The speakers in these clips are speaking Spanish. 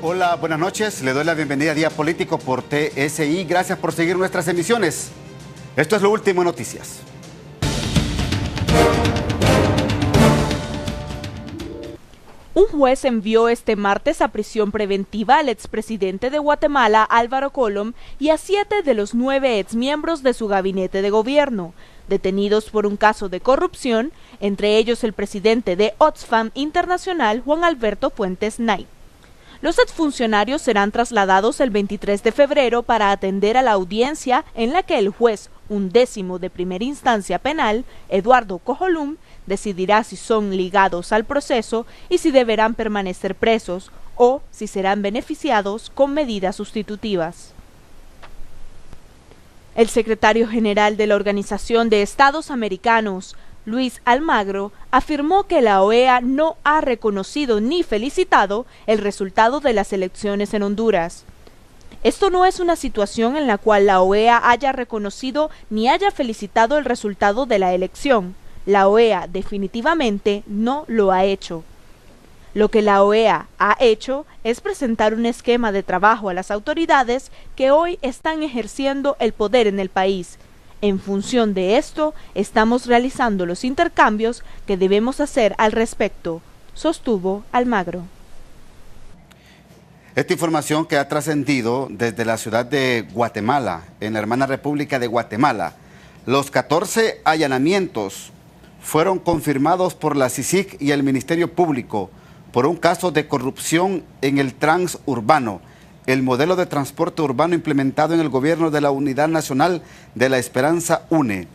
Hola, buenas noches. Le doy la bienvenida a Día Político por TSI. Gracias por seguir nuestras emisiones. Esto es lo último en noticias. Un juez envió este martes a prisión preventiva al expresidente de Guatemala, Álvaro Colom, y a 7 de los 9 exmiembros de su gabinete de gobierno, detenidos por un caso de corrupción, entre ellos el presidente de Oxfam Internacional, Juan Alberto Fuentes Knight. Los exfuncionarios serán trasladados el 23 de febrero para atender a la audiencia en la que el juez 11º de primera instancia penal, Eduardo Cojolum, decidirá si son ligados al proceso y si deberán permanecer presos o si serán beneficiados con medidas sustitutivas. El secretario general de la Organización de Estados Americanos, Luis Almagro, afirmó que la OEA no ha reconocido ni felicitado el resultado de las elecciones en Honduras. Esto no es una situación en la cual la OEA haya reconocido ni haya felicitado el resultado de la elección. La OEA definitivamente no lo ha hecho. Lo que la OEA ha hecho es presentar un esquema de trabajo a las autoridades que hoy están ejerciendo el poder en el país. En función de esto, estamos realizando los intercambios que debemos hacer al respecto, sostuvo Almagro. Esta información que ha trascendido desde la ciudad de Guatemala, en la hermana República de Guatemala, los 14 allanamientos fueron confirmados por la CICIG y el Ministerio Público por un caso de corrupción en el transurbano, el modelo de transporte urbano implementado en el gobierno de la Unidad Nacional de la Esperanza UNE.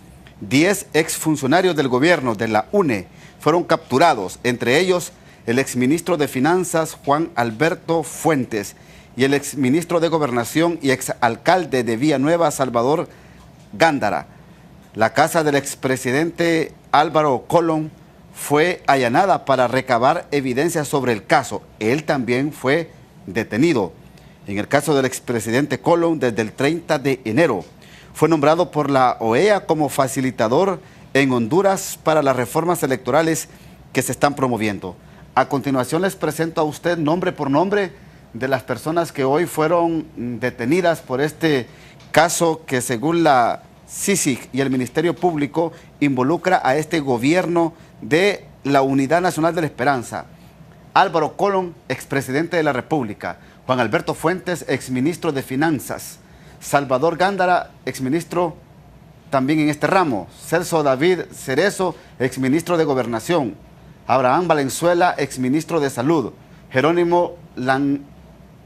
10 exfuncionarios del gobierno de la UNE fueron capturados, entre ellos el exministro de Finanzas Juan Alberto Fuentes y el exministro de Gobernación y exalcalde de Villanueva Salvador Gándara. La casa del expresidente Álvaro Colom fue allanada para recabar evidencia sobre el caso. Él también fue detenido. En el caso del expresidente Colom, desde el 30 de enero, fue nombrado por la OEA como facilitador en Honduras para las reformas electorales que se están promoviendo. A continuación les presento a usted nombre por nombre de las personas que hoy fueron detenidas por este caso que, según la CICIG y el Ministerio Público, involucra a este gobierno de la Unidad Nacional de la Esperanza. Álvaro Colom, expresidente de la República. Juan Alberto Fuentes, exministro de Finanzas. Salvador Gándara, exministro también en este ramo. Celso David Cerezo, exministro de Gobernación. Abraham Valenzuela, exministro de Salud. Jerónimo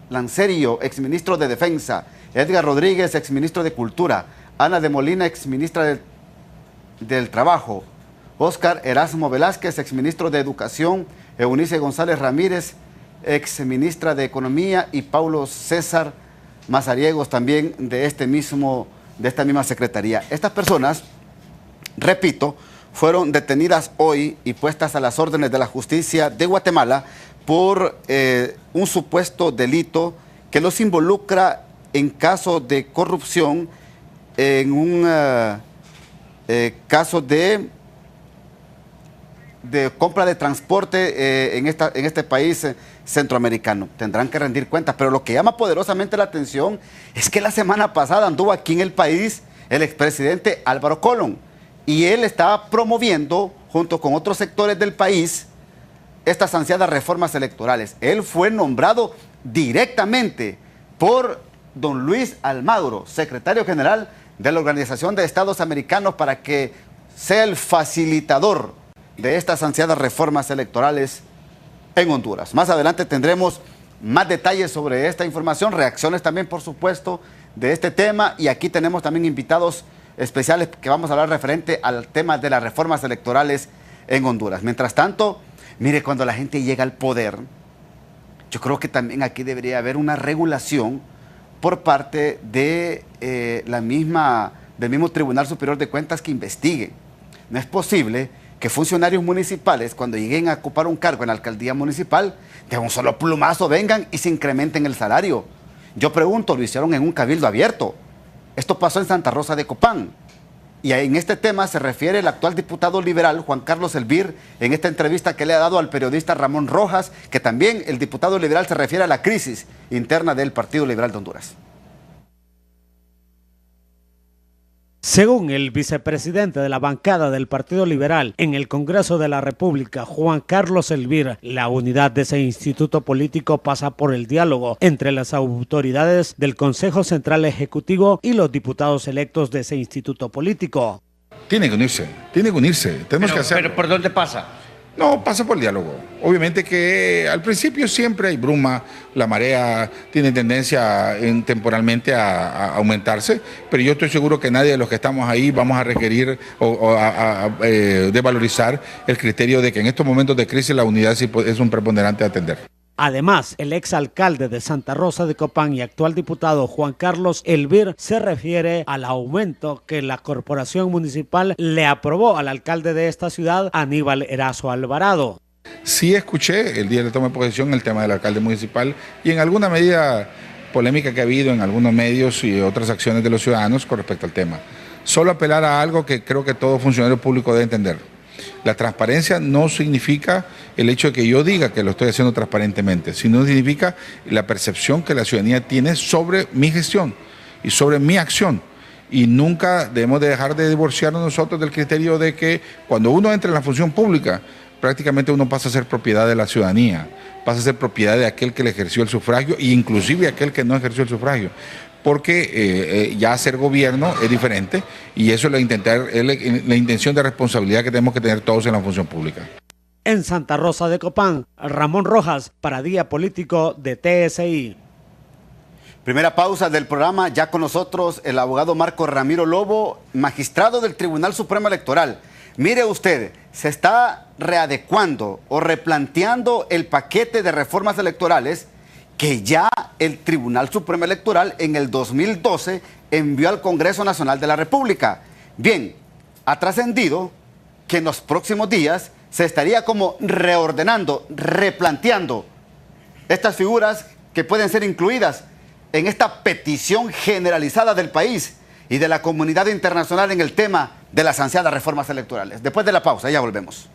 Lancerio, exministro de Defensa. Edgar Rodríguez, exministro de Cultura. Ana de Molina, exministra del Trabajo. Óscar Erasmo Velázquez, exministro de Educación. Eunice González Ramírez, exministra de Economía, y Paulo César Mazariegos, también de esta misma secretaría. Estas personas, repito, fueron detenidas hoy y puestas a las órdenes de la justicia de Guatemala por un supuesto delito que los involucra en caso de corrupción, en un caso de compra de transporte en este país centroamericano. Tendrán que rendir cuentas, pero lo que llama poderosamente la atención es que la semana pasada anduvo aquí en el país el expresidente Álvaro Colom, y él estaba promoviendo, junto con otros sectores del país, estas ansiadas reformas electorales. Él fue nombrado directamente por don Luis Almagro, secretario general de la Organización de Estados Americanos, para que sea el facilitador de estas ansiadas reformas electorales en Honduras. Más adelante tendremos más detalles sobre esta información, reacciones también, por supuesto, de este tema, y aquí tenemos también invitados especiales que vamos a hablar referente al tema de las reformas electorales en Honduras. Mientras tanto, mire, cuando la gente llega al poder, yo creo que también aquí debería haber una regulación por parte de del mismo Tribunal Superior de Cuentas que investigue. No es posible que funcionarios municipales, cuando lleguen a ocupar un cargo en la alcaldía municipal, de un solo plumazo vengan y se incrementen el salario. Yo pregunto, lo hicieron en un cabildo abierto. Esto pasó en Santa Rosa de Copán. Y en este tema se refiere el actual diputado liberal Juan Carlos Elvir en esta entrevista que le ha dado al periodista Ramón Rojas, que también el diputado liberal se refiere a la crisis interna del Partido Liberal de Honduras. Según el vicepresidente de la bancada del Partido Liberal en el Congreso de la República, Juan Carlos Elvir, la unidad de ese instituto político pasa por el diálogo entre las autoridades del Consejo Central Ejecutivo y los diputados electos de ese instituto político. Tiene que unirse, tenemos que hacerlo. ¿Pero por dónde pasa? No, pasa por el diálogo. Obviamente que al principio siempre hay bruma, la marea tiene tendencia temporalmente a aumentarse, pero yo estoy seguro que nadie de los que estamos ahí vamos a requerir o devalorizar el criterio de que en estos momentos de crisis la unidad sí es un preponderante a atender. Además, el exalcalde de Santa Rosa de Copán y actual diputado Juan Carlos Elvir se refiere al aumento que la corporación municipal le aprobó al alcalde de esta ciudad, Aníbal Erazo Alvarado. Sí escuché el día de toma de posesión el tema del alcalde municipal y en alguna medida polémica que ha habido en algunos medios y otras acciones de los ciudadanos con respecto al tema. Solo apelar a algo que creo que todo funcionario público debe entender. La transparencia no significa el hecho de que yo diga que lo estoy haciendo transparentemente, sino significa la percepción que la ciudadanía tiene sobre mi gestión y sobre mi acción. Y nunca debemos de dejar de divorciarnos nosotros del criterio de que cuando uno entra en la función pública, prácticamente uno pasa a ser propiedad de la ciudadanía, pasa a ser propiedad de aquel que le ejerció el sufragio e inclusive aquel que no ejerció el sufragio. Porque ya hacer gobierno es diferente y eso es la intención de responsabilidad que tenemos que tener todos en la función pública. En Santa Rosa de Copán, Ramón Rojas para Día Político de TSI. Primera pausa del programa, ya con nosotros el abogado Marco Ramiro Lobo, magistrado del Tribunal Supremo Electoral. Mire usted, se está readecuando o replanteando el paquete de reformas electorales que ya el Tribunal Supremo Electoral en el 2012 envió al Congreso Nacional de la República. Bien, ha trascendido que en los próximos días se estaría como reordenando, replanteando estas figuras que pueden ser incluidas en esta petición generalizada del país y de la comunidad internacional en el tema de las ansiadas reformas electorales. Después de la pausa, ya volvemos.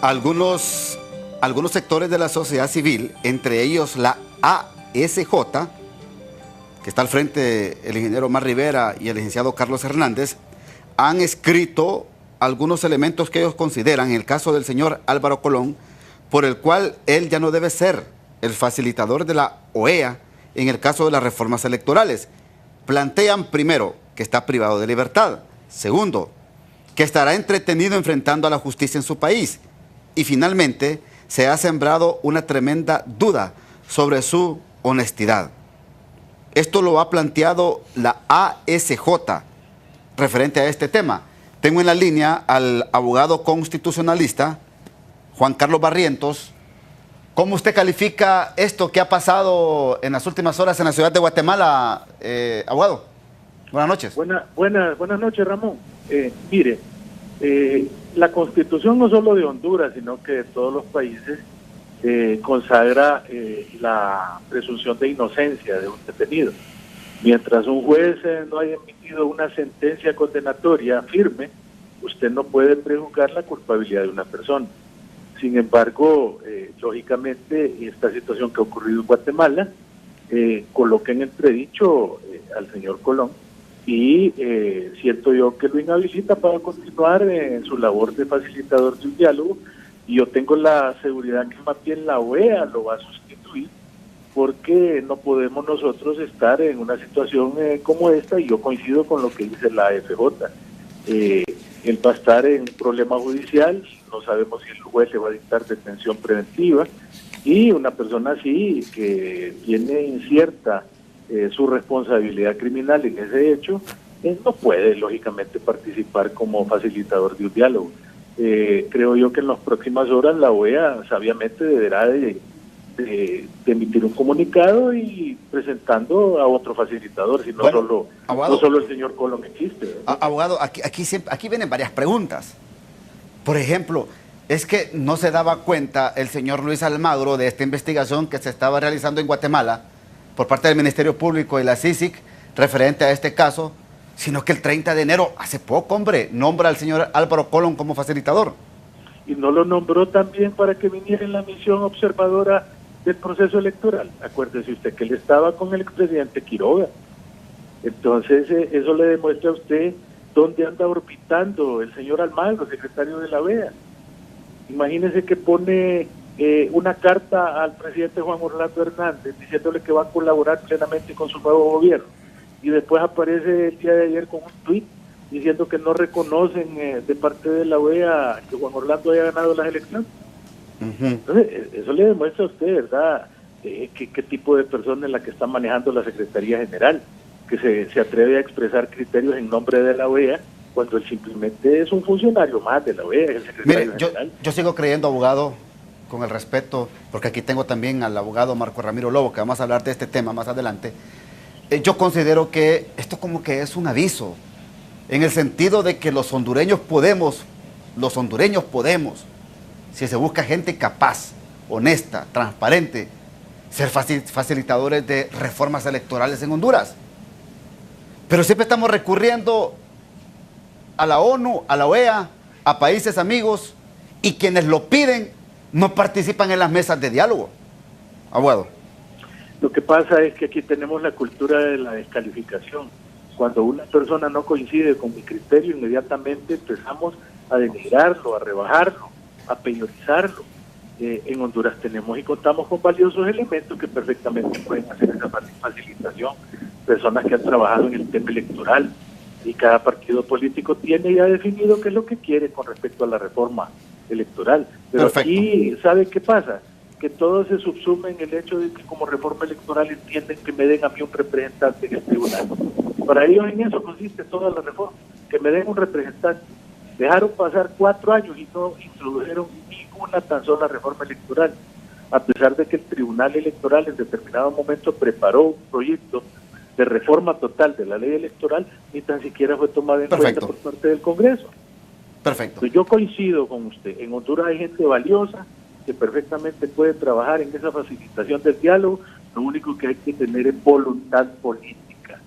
Algunos sectores de la sociedad civil, entre ellos la ASJ, que está al frente el ingeniero Omar Rivera y el licenciado Carlos Hernández, han escrito algunos elementos que ellos consideran, en el caso del señor Álvaro Colón, por el cual él ya no debe ser el facilitador de la OEA en el caso de las reformas electorales. Plantean, primero, que está privado de libertad. Segundo, que estará entretenido enfrentando a la justicia en su país. Y finalmente, se ha sembrado una tremenda duda sobre su honestidad. Esto lo ha planteado la ASJ referente a este tema. Tengo en la línea al abogado constitucionalista Juan Carlos Barrientos. ¿Cómo usted califica esto que ha pasado en las últimas horas en la ciudad de Guatemala, abogado? Buenas noches. Buenas noches, Ramón. Mire, la Constitución no solo de Honduras, sino que de todos los países consagra la presunción de inocencia de un detenido. Mientras un juez no haya emitido una sentencia condenatoria firme, usted no puede prejuzgar la culpabilidad de una persona. Sin embargo, lógicamente, esta situación que ha ocurrido en Guatemala coloca en entredicho al señor Colón y siento yo que lo inhabilita para continuar en su labor de facilitador de un diálogo, y yo tengo la seguridad que más bien la OEA lo va a sustituir, porque no podemos nosotros estar en una situación como esta, y yo coincido con lo que dice la AFJ. Él va a estar en un problema judicial, no sabemos si el juez le va a dictar detención preventiva, y una persona así que tiene incierta su responsabilidad criminal en ese hecho, no puede lógicamente participar como facilitador de un diálogo. creo yo que en las próximas horas la OEA sabiamente deberá de emitir un comunicado y presentando a otro facilitador, si no, bueno, no solo el señor Colón existe. Abogado, aquí vienen varias preguntas. Por ejemplo, es que no se daba cuenta el señor Luis Almagro de esta investigación que se estaba realizando en Guatemala por parte del Ministerio Público y la CICIG referente a este caso, sino que el 30 de enero, hace poco, hombre, nombra al señor Álvaro Colón como facilitador. Y no lo nombró también para que viniera en la misión observadora del proceso electoral. Acuérdese usted que él estaba con el expresidente Quiroga. Entonces, eso le demuestra a usted dónde anda orbitando el señor Almagro, secretario de la OEA. Imagínese que pone una carta al presidente Juan Orlando Hernández diciéndole que va a colaborar plenamente con su nuevo gobierno. Y después aparece el día de ayer con un tuit diciendo que no reconocen de parte de la OEA que Juan Orlando haya ganado las elecciones. Entonces, eso le demuestra a usted, ¿verdad?, qué tipo de persona es la que está manejando la Secretaría General, que se atreve a expresar criterios en nombre de la OEA, cuando él simplemente es un funcionario más de la OEA, el secretario general. Yo sigo creyendo, abogado, con el respeto, porque aquí tengo también al abogado Marco Ramiro Lobo, que vamos a hablar de este tema más adelante. Yo considero que esto como que es un aviso, en el sentido de que los hondureños podemos, si se busca gente capaz, honesta, transparente, ser facilitadores de reformas electorales en Honduras. Pero siempre estamos recurriendo a la ONU, a la OEA, a países amigos, y quienes lo piden no participan en las mesas de diálogo. Abogado. Lo que pasa es que aquí tenemos la cultura de la descalificación. Cuando una persona no coincide con mi criterio, inmediatamente empezamos a denigrarlo, a rebajarlo, a peyorizarlo. En Honduras tenemos y contamos con valiosos elementos que perfectamente pueden hacer esa facilitación. Personas que han trabajado en el tema electoral, y cada partido político tiene ya definido qué es lo que quiere con respecto a la reforma electoral. Pero perfecto. Aquí, ¿sabe qué pasa? Que todo se subsume en el hecho de que como reforma electoral entienden que me den a mí un representante en el tribunal. Para ellos en eso consiste toda la reforma, que me den un representante. Dejaron pasar 4 años y no introdujeron ninguna tan sola reforma electoral, a pesar de que el Tribunal Electoral en determinado momento preparó un proyecto de reforma total de la ley electoral, ni tan siquiera fue tomada en cuenta por parte del Congreso. Perfecto. Entonces, yo coincido con usted. En Honduras hay gente valiosa que perfectamente puede trabajar en esa facilitación del diálogo. Lo único que hay que tener es voluntad política,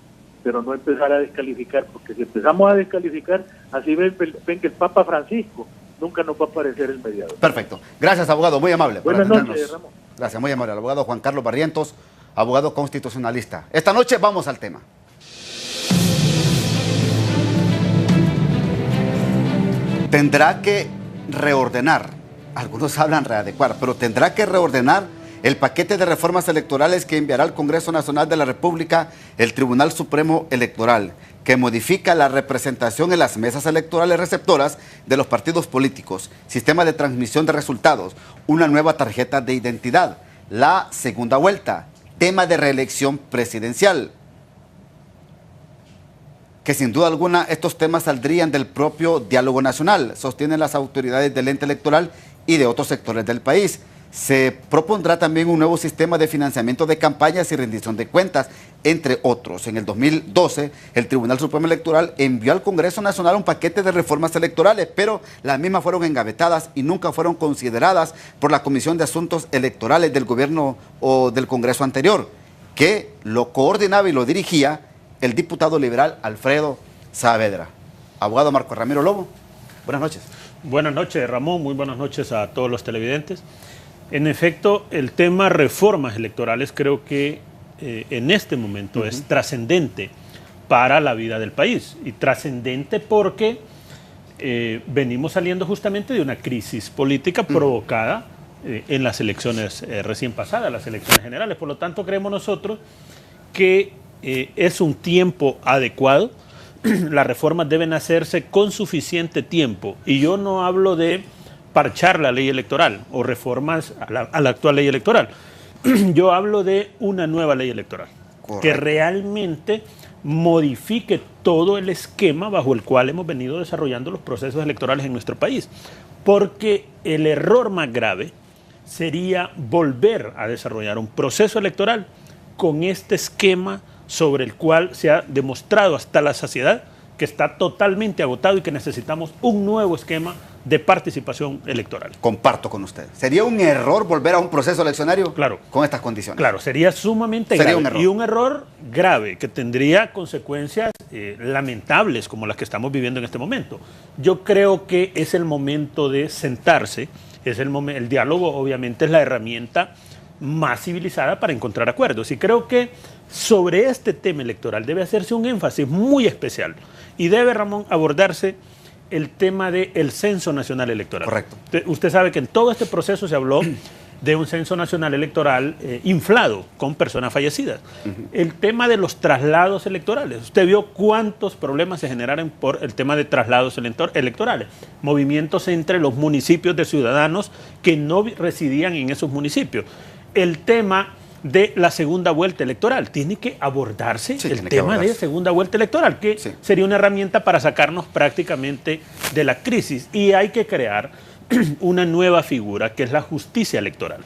pero no empezar a descalificar, porque si empezamos a descalificar, así ven que el Papa Francisco nunca nos va a aparecer el mediador. Perfecto. Gracias, abogado. Muy amable. Buenas noches, Ramón. Gracias, muy amable. El abogado Juan Carlos Barrientos, abogado constitucionalista. Esta noche vamos al tema. Tendrá que reordenar, algunos hablan readecuar, pero tendrá que reordenar el paquete de reformas electorales que enviará al Congreso Nacional de la República el Tribunal Supremo Electoral, que modifica la representación en las mesas electorales receptoras de los partidos políticos, sistema de transmisión de resultados, una nueva tarjeta de identidad, la segunda vuelta, tema de reelección presidencial, que sin duda alguna estos temas saldrían del propio diálogo nacional, sostienen las autoridades del ente electoral y de otros sectores del país. Se propondrá también un nuevo sistema de financiamiento de campañas y rendición de cuentas, entre otros. En el 2012, el Tribunal Supremo Electoral envió al Congreso Nacional un paquete de reformas electorales, pero las mismas fueron engavetadas y nunca fueron consideradas por la Comisión de Asuntos Electorales del gobierno o del Congreso anterior, que lo coordinaba y lo dirigía el diputado liberal Alfredo Saavedra. Abogado Marco Ramiro Lobo, buenas noches. Buenas noches, Ramón. Muy buenas noches a todos los televidentes. En efecto, el tema reformas electorales creo que en este momento es trascendente para la vida del país. Y trascendente porque venimos saliendo justamente de una crisis política provocada en las elecciones recién pasadas, las elecciones generales. Por lo tanto, creemos nosotros que es un tiempo adecuado. Las reformas deben hacerse con suficiente tiempo. Y yo no hablo de parchar la ley electoral o reformas a la actual ley electoral. Yo hablo de una nueva ley electoral. Correcto. Que realmente modifique todo el esquema bajo el cual hemos venido desarrollando los procesos electorales en nuestro país. Porque el error más grave sería volver a desarrollar un proceso electoral con este esquema sobre el cual se ha demostrado hasta la saciedad que está totalmente agotado y que necesitamos un nuevo esquema de participación electoral. Comparto con usted. ¿Sería un error volver a un proceso eleccionario Claro. con estas condiciones? Claro, sería sumamente Sería grave. un error. Y un error grave que tendría consecuencias lamentables como las que estamos viviendo en este momento. Yo creo que es el momento de sentarse, el diálogo obviamente es la herramienta más civilizada para encontrar acuerdos. Y creo que sobre este tema electoral debe hacerse un énfasis muy especial y debe, Ramón, abordarse el tema del Censo Nacional Electoral. Correcto. Usted sabe que en todo este proceso se habló de un Censo Nacional Electoral inflado con personas fallecidas. El tema de los traslados electorales. Usted vio cuántos problemas se generaron por el tema de traslados electorales. Movimientos entre los municipios de ciudadanos que no residían en esos municipios. El tema de la segunda vuelta electoral. Tiene que abordarse el tema de segunda vuelta electoral, que sería una herramienta para sacarnos prácticamente de la crisis. Y hay que crear una nueva figura que es la justicia electoral.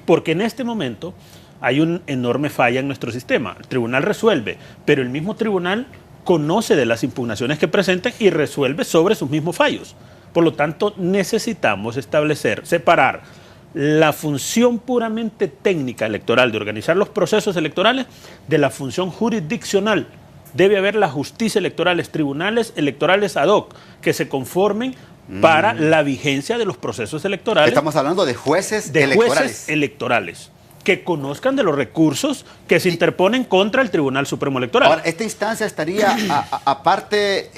Porque en este momento hay una enorme falla en nuestro sistema. El tribunal resuelve, pero el mismo tribunal conoce de las impugnaciones que presentan y resuelve sobre sus mismos fallos. Por lo tanto, necesitamos separar la función puramente técnica electoral de organizar los procesos electorales de la función jurisdiccional. Debe haber la justicia electoral, tribunales electorales ad hoc que se conformen para la vigencia de los procesos electorales. Estamos hablando de jueces electorales que conozcan de los recursos que se interponen contra el Tribunal Supremo Electoral. Ahora, esta instancia estaría aparte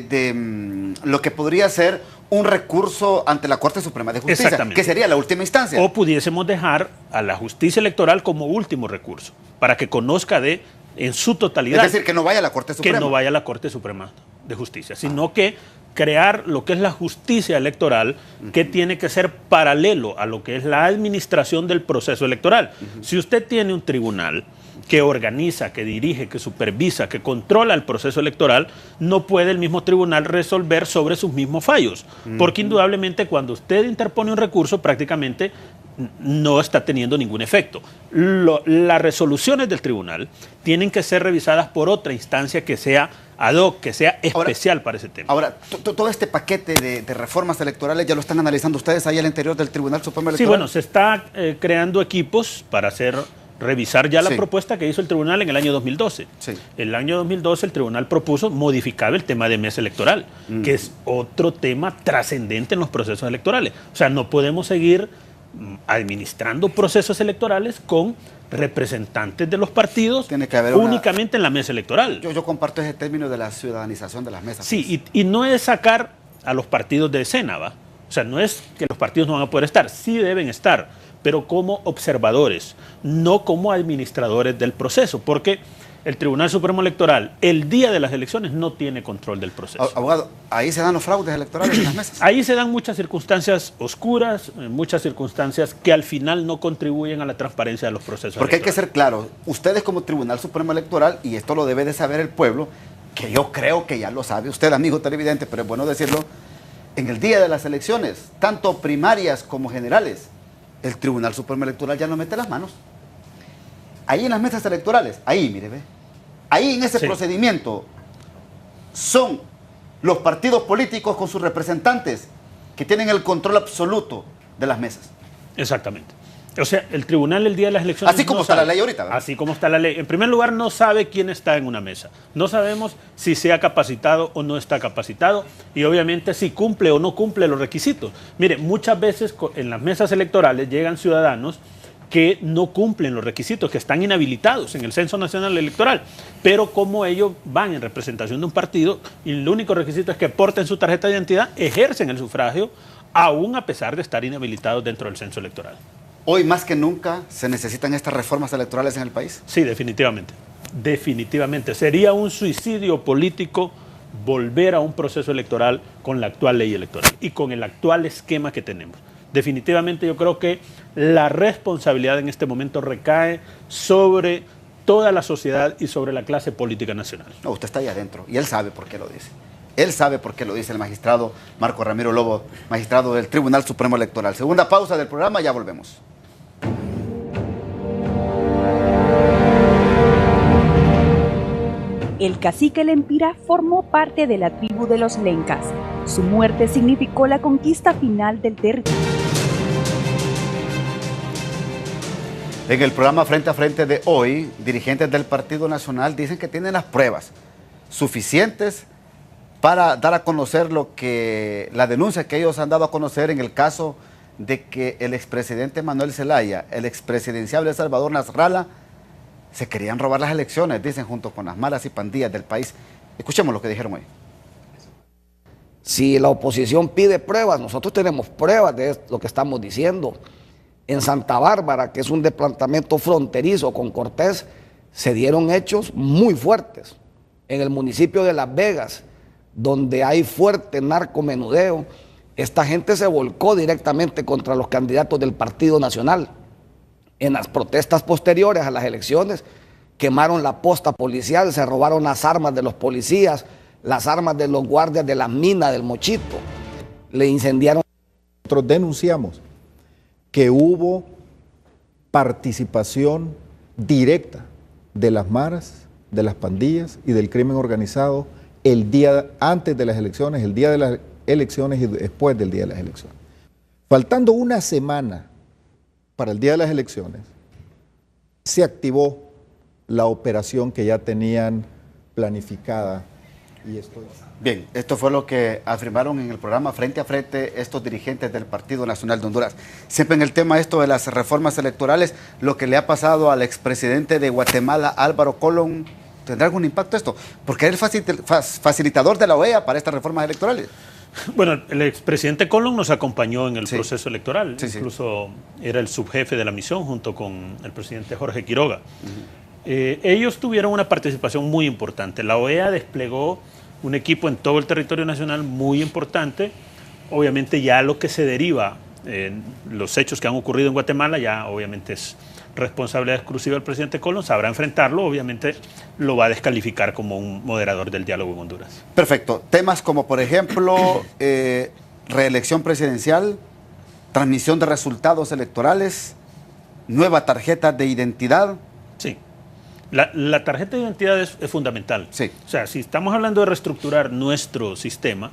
de lo que podría ser un recurso ante la Corte Suprema de Justicia, que sería la última instancia. O pudiésemos dejar a la justicia electoral como último recurso, para que conozca en su totalidad. Es decir, que no vaya a la Corte Suprema. Que no vaya a la Corte Suprema de Justicia, sino que crear lo que es la justicia electoral, que tiene que ser paralelo a lo que es la administración del proceso electoral. Si usted tiene un tribunal que organiza, que dirige, que supervisa, que controla el proceso electoral, no puede el mismo tribunal resolver sobre sus mismos fallos, porque indudablemente cuando usted interpone un recurso prácticamente no está teniendo ningún efecto. Las resoluciones del tribunal tienen que ser revisadas por otra instancia que sea ad hoc, que sea especial para ese tema. Ahora, todo este paquete de reformas electorales ya lo están analizando ustedes ahí al interior del Tribunal Supremo Electoral. Sí, bueno, se está creando equipos para revisar ya la propuesta que hizo el tribunal en el año 2012. El año 2012 el tribunal propuso modificar el tema de mesa electoral, que es otro tema trascendente en los procesos electorales. O sea, no podemos seguir administrando procesos electorales con representantes de los partidos únicamente en la mesa electoral. Yo comparto ese término de la ciudadanización de las mesas. Sí, y no es sacar a los partidos de escena, ¿va? O sea, no es que los partidos no van a poder estar, sí deben estar, pero como observadores, no como administradores del proceso, porque el Tribunal Supremo Electoral, el día de las elecciones, no tiene control del proceso. Abogado, ¿ahí se dan los fraudes electorales en las mesas? Ahí se dan muchas circunstancias oscuras, muchas circunstancias que al final no contribuyen a la transparencia de los procesos Porque electorales. hay que ser claros, ustedes como Tribunal Supremo Electoral, y esto lo debe de saber el pueblo, que yo creo que ya lo sabe usted, amigo televidente, pero es bueno decirlo, en el día de las elecciones, tanto primarias como generales, el Tribunal Supremo Electoral ya no mete las manos. Ahí en las mesas electorales, ahí, mire, ve. Ahí en ese procedimiento son los partidos políticos con sus representantes que tienen el control absoluto de las mesas. Exactamente. O sea, el tribunal el día de las elecciones... Así como está la ley ahorita, ¿verdad? Así como está la ley. En primer lugar, no sabe quién está en una mesa. No sabemos si se ha capacitado o no está capacitado y obviamente si cumple o no cumple los requisitos. Mire, muchas veces en las mesas electorales llegan ciudadanos que no cumplen los requisitos, que están inhabilitados en el Censo Nacional Electoral, pero como ellos van en representación de un partido y el único requisito es que porten su tarjeta de identidad, ejercen el sufragio aún a pesar de estar inhabilitados dentro del censo electoral. Hoy más que nunca se necesitan estas reformas electorales en el país. Sí, definitivamente. Definitivamente. Sería un suicidio político volver a un proceso electoral con la actual ley electoral y con el actual esquema que tenemos. Definitivamente yo creo que la responsabilidad en este momento recae sobre toda la sociedad y sobre la clase política nacional. No, usted está ahí adentro y él sabe por qué lo dice. Él sabe por qué lo dice el magistrado Marco Ramiro Lobo, magistrado del Tribunal Supremo Electoral. Segunda pausa del programa, ya volvemos. El cacique Lempira formó parte de la tribu de los Lencas. Su muerte significó la conquista final del territorio. En el programa Frente a Frente de hoy, dirigentes del Partido Nacional dicen que tienen las pruebas suficientes para dar a conocer la denuncia que ellos han dado a conocer en el caso de que el expresidente Manuel Zelaya, el expresidenciable Salvador Nasralla, se querían robar las elecciones, dicen, junto con las maras y pandillas del país. Escuchemos lo que dijeron hoy. Si la oposición pide pruebas, nosotros tenemos pruebas de lo que estamos diciendo. En Santa Bárbara, que es un departamento fronterizo con Cortés, se dieron hechos muy fuertes. En el municipio de Las Vegas, donde hay fuerte narcomenudeo, esta gente se volcó directamente contra los candidatos del Partido Nacional. En las protestas posteriores a las elecciones, quemaron la posta policial, se robaron las armas de los policías, las armas de los guardias de la mina del Mochito, le incendiaron. Nosotros denunciamos que hubo participación directa de las maras, de las pandillas y del crimen organizado el día antes de las elecciones, el día de las elecciones y después del día de las elecciones. Faltando una semana para el día de las elecciones, se activó la operación que ya tenían planificada. Y esto es... Bien, esto fue lo que afirmaron en el programa Frente a Frente estos dirigentes del Partido Nacional de Honduras. Siempre en el tema esto de las reformas electorales, lo que le ha pasado al expresidente de Guatemala, Álvaro Colón, ¿tendrá algún impacto esto? Porque es el facilitador de la OEA para estas reformas electorales. Bueno, el expresidente Colón nos acompañó en el proceso electoral, incluso era el subjefe de la misión junto con el presidente Jorge Quiroga. Ellos tuvieron una participación muy importante. La OEA desplegó un equipo en todo el territorio nacional muy importante. Obviamente ya lo que se deriva, los hechos que han ocurrido en Guatemala, ya obviamente es responsabilidad exclusiva del presidente Colón, sabrá enfrentarlo, obviamente lo va a descalificar como un moderador del diálogo en Honduras. Perfecto. Temas como, por ejemplo, reelección presidencial, transmisión de resultados electorales, nueva tarjeta de identidad. Sí. La tarjeta de identidad es fundamental. Sí. O sea, si estamos hablando de reestructurar nuestro sistema,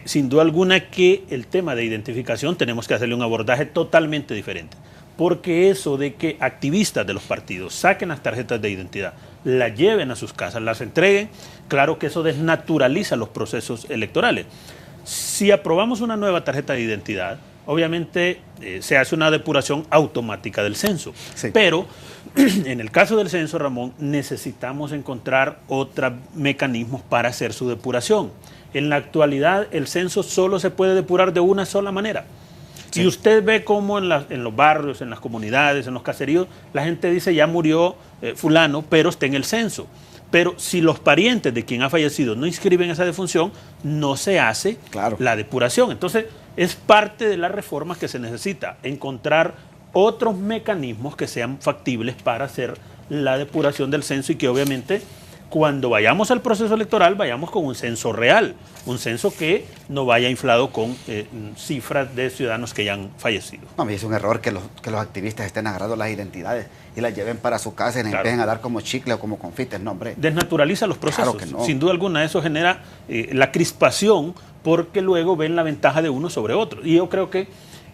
sin duda alguna que el tema de identificación tenemos que hacerle un abordaje totalmente diferente. Porque eso de que activistas de los partidos saquen las tarjetas de identidad, las lleven a sus casas, las entreguen, claro que eso desnaturaliza los procesos electorales. Si aprobamos una nueva tarjeta de identidad, obviamente se hace una depuración automática del censo. Sí. Pero en el caso del censo, Ramón, necesitamos encontrar otros mecanismos para hacer su depuración. En la actualidad, el censo solo se puede depurar de una sola manera. Sí. Y usted ve cómo en los barrios, en las comunidades, en los caseríos, la gente dice ya murió fulano, pero está en el censo. Pero si los parientes de quien ha fallecido no inscriben esa defunción, no se hace la depuración. Entonces, es parte de las reformas que se necesita, encontrar otros mecanismos que sean factibles para hacer la depuración del censo y que obviamente cuando vayamos al proceso electoral vayamos con un censo real, un censo que no vaya inflado con cifras de ciudadanos que ya han fallecido. No, es un error que los activistas estén agarrando las identidades y las lleven para su casa y les empiecen a dar como chicle o como confites, no, hombre. Desnaturaliza los procesos. Claro que no. Sin duda alguna eso genera la crispación porque luego ven la ventaja de uno sobre otro. Y yo creo que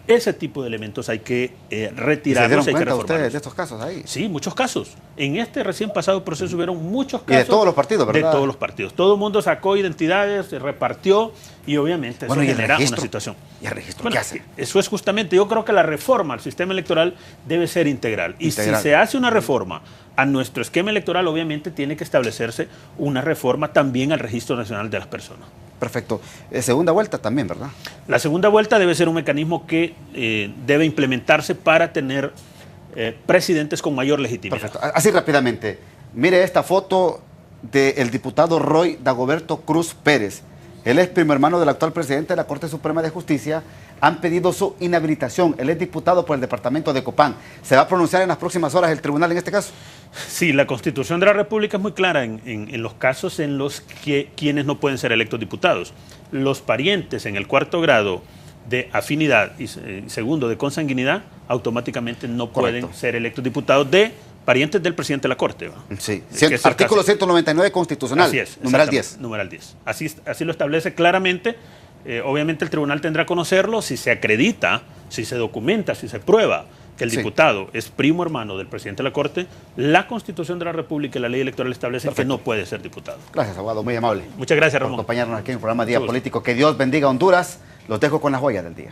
ese tipo de elementos hay que retirarlos. ¿Se dieron cuenta ustedes de estos casos ahí? Sí, muchos casos. En este recién pasado proceso hubieron muchos casos. Y de todos los partidos, ¿verdad? De todos los partidos. Todo el mundo sacó identidades, se repartió y obviamente eso genera una situación. ¿Y el registro qué hace? Eso es justamente, yo creo que la reforma al sistema electoral debe ser integral. Y si se hace una reforma a nuestro esquema electoral, obviamente tiene que establecerse una reforma también al Registro Nacional de las Personas. Perfecto. Segunda vuelta también, ¿verdad? La segunda vuelta debe ser un mecanismo que debe implementarse para tener presidentes con mayor legitimidad. Perfecto. Así rápidamente, mire esta foto del diputado Roy Dagoberto Cruz Pérez, Él es primo hermano del actual presidente de la Corte Suprema de Justicia. Han pedido su inhabilitación. Él es diputado por el departamento de Copán. ¿Se va a pronunciar en las próximas horas el tribunal en este caso? Sí, la Constitución de la República es muy clara en los casos en los que quienes no pueden ser electos diputados. Los parientes en el 4º grado de afinidad y segundo de consanguinidad automáticamente no pueden ser electos diputados de parientes del presidente de la Corte. ¿Va? Sí, artículo 199 constitucional, así es, numeral 10. Numeral 10. Así lo establece claramente. Obviamente el tribunal tendrá que conocerlo si se acredita, si se documenta, si se prueba que el diputado es primo hermano del presidente de la Corte. La Constitución de la República y la ley electoral establecen que no puede ser diputado. Gracias, abogado, muy amable. Muchas gracias, Ramón. Por acompañarnos aquí en el programa Día Político. Que Dios bendiga a Honduras. Los dejo con la joya del día.